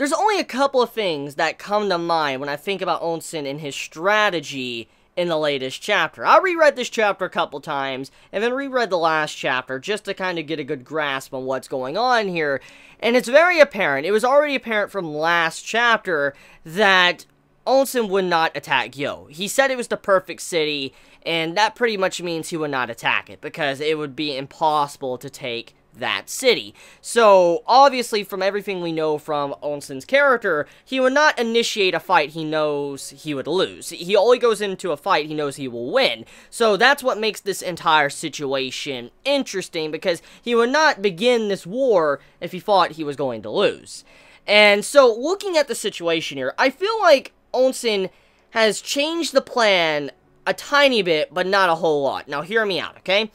There's only a couple of things that come to mind when I think about Ousen and his strategy in the latest chapter. I reread this chapter a couple times, and then reread the last chapter just to kind of get a good grasp on what's going on here, and it's very apparent, it was already apparent from last chapter, that Ousen would not attack Yo. He said it was the perfect city, and that pretty much means he would not attack it, because it would be impossible to take that city. So, obviously, from everything we know from Ousen's character, he would not initiate a fight he knows he would lose. He only goes into a fight he knows he will win. So, that's what makes this entire situation interesting, because he would not begin this war if he thought he was going to lose. And so, looking at the situation here, I feel like Ousen has changed the plan a tiny bit, but not a whole lot. Now, hear me out, okay?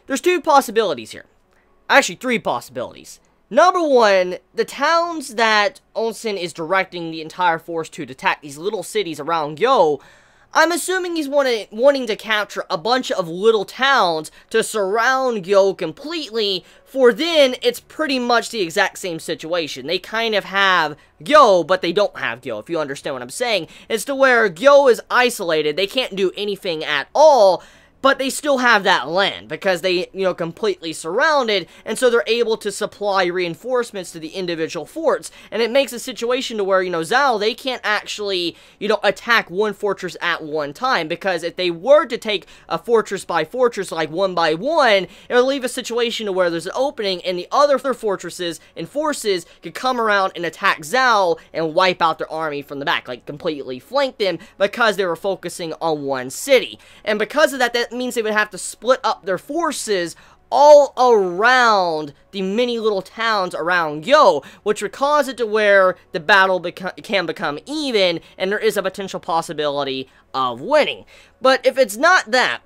There's two possibilities here. Actually, three possibilities. Number one, the towns that Ousen is directing the entire force to attack, these little cities around Yo, I'm assuming he's wanting to capture a bunch of little towns to surround Yo completely, for then it's pretty much the exact same situation. They kind of have Yo, but they don't have Yo, if you understand what I'm saying. It's to where Yo is isolated, they can't do anything at all, but they still have that land, because they, completely surrounded, and so they're able to supply reinforcements to the individual forts, and it makes a situation to where, Zhao, they can't actually, attack one fortress at one time, because if they were to take a fortress by fortress, like one by one, it would leave a situation to where there's an opening, and the other fortresses and forces could come around and attack Zhao and wipe out their army from the back, like completely flank them, because they were focusing on one city. And because of that, that means they would have to split up their forces all around the many little towns around Yo, which would cause it to where the battle can become even, and there is a potential possibility of winning. But if it's not that,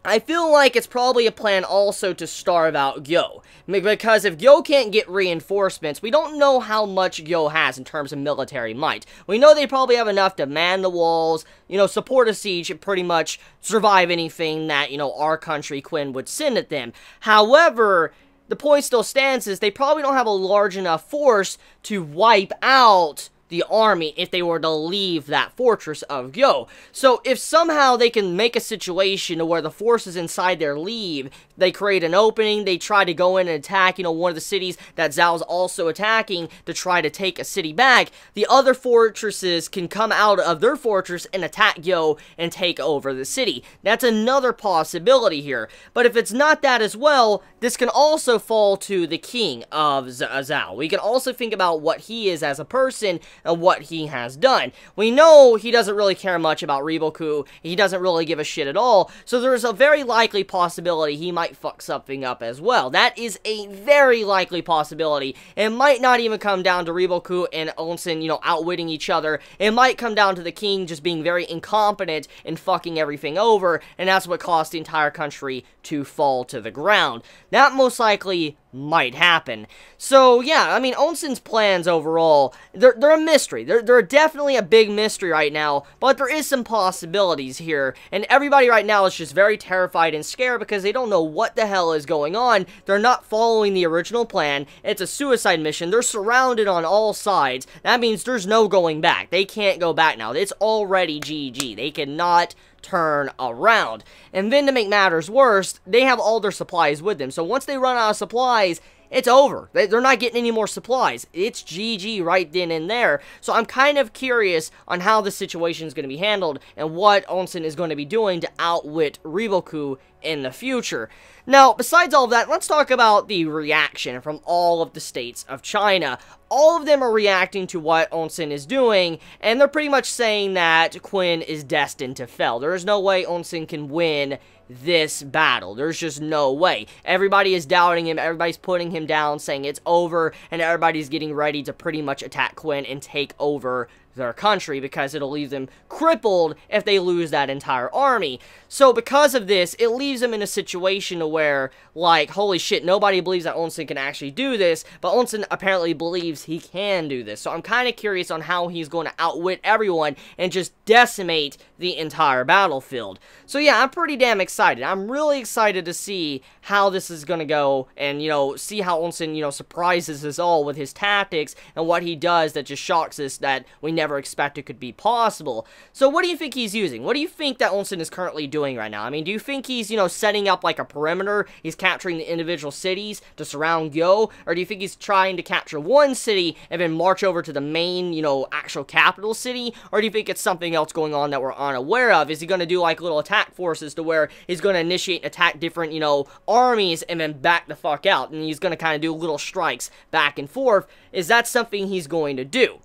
I feel like it's probably a plan also to starve out Yo, because if Yo can't get reinforcements, we don't know how much Yo has in terms of military might. We know they probably have enough to man the walls, support a siege, and pretty much survive anything that, our country, Quinn, would send at them. However, the point still stands is they probably don't have a large enough force to wipe out the army if they were to leave that fortress of Yo. So if somehow they can make a situation where the forces inside there leave, they create an opening, they try to go in and attack, one of the cities that Zhao's also attacking to try to take a city back, the other fortresses can come out of their fortress and attack Yo and take over the city. That's another possibility here. But if it's not that as well, this can also fall to the king of Zhao. We can also think about what he is as a person and what he has done. We know he doesn't really care much about Riboku, he doesn't really give a shit at all, so there's a very likely possibility he might fuck something up as well. That is a very likely possibility. It might not even come down to Riboku and Ousen, outwitting each other. It might come down to the king just being very incompetent and fucking everything over, and that's what caused the entire country to fall to the ground. That most likely might happen. So, yeah, I mean, Ousen's plans overall, they're a mystery. They're definitely a big mystery right now, but there is some possibilities here, and everybody right now is just very terrified and scared because they don't know what the hell is going on. They're not following the original plan. It's a suicide mission. They're surrounded on all sides. That means there's no going back. They can't go back now. It's already GG. They cannot turn around. And then to make matters worse, they have all their supplies with them. So once they run out of supplies, it's over. They're not getting any more supplies. It's GG right then and there. So I'm kind of curious on how the situation is going to be handled and what Ousen is going to be doing to outwit Riboku in the future. Now, besides all of that, let's talk about the reaction from all of the states of China. All of them are reacting to what Ousen is doing, and they're pretty much saying that Quinn is destined to fail. There is no way Ousen can win this battle. There's just no way. Everybody is doubting him, everybody's putting him down, saying it's over, and everybody's getting ready to pretty much attack Quinn and take over their country, because it'll leave them crippled if they lose that entire army. So because of this, it leaves them in a situation where, like, holy shit, nobody believes that Ousen can actually do this, but Ousen apparently believes he can do this. So I'm kind of curious on how he's going to outwit everyone and just decimate the entire battlefield. So yeah, I'm pretty damn excited. I'm really excited to see how this is going to go, and, you know, see how Ousen, you know, surprises us all with his tactics and what he does that just shocks us that we never expected could be possible. So what do you think he's using? What do you think that Ousen is currently doing right now? I mean, do you think he's, you know, setting up like a perimeter? He's capturing the individual cities to surround Yo? Or do you think he's trying to capture one city and then march over to the main, you know, actual capital city? Or do you think it's something else going on that we're unaware of? Is he going to do like little attack forces to where he's going to initiate and attack different, you know, armies and then back the fuck out? And he's going to kind of do little strikes back and forth. Is that something he's going to do?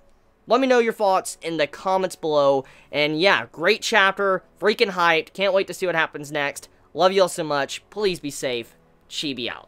Let me know your thoughts in the comments below. And yeah, great chapter. Freaking hyped. Can't wait to see what happens next. Love you all so much. Please be safe. Chibi out.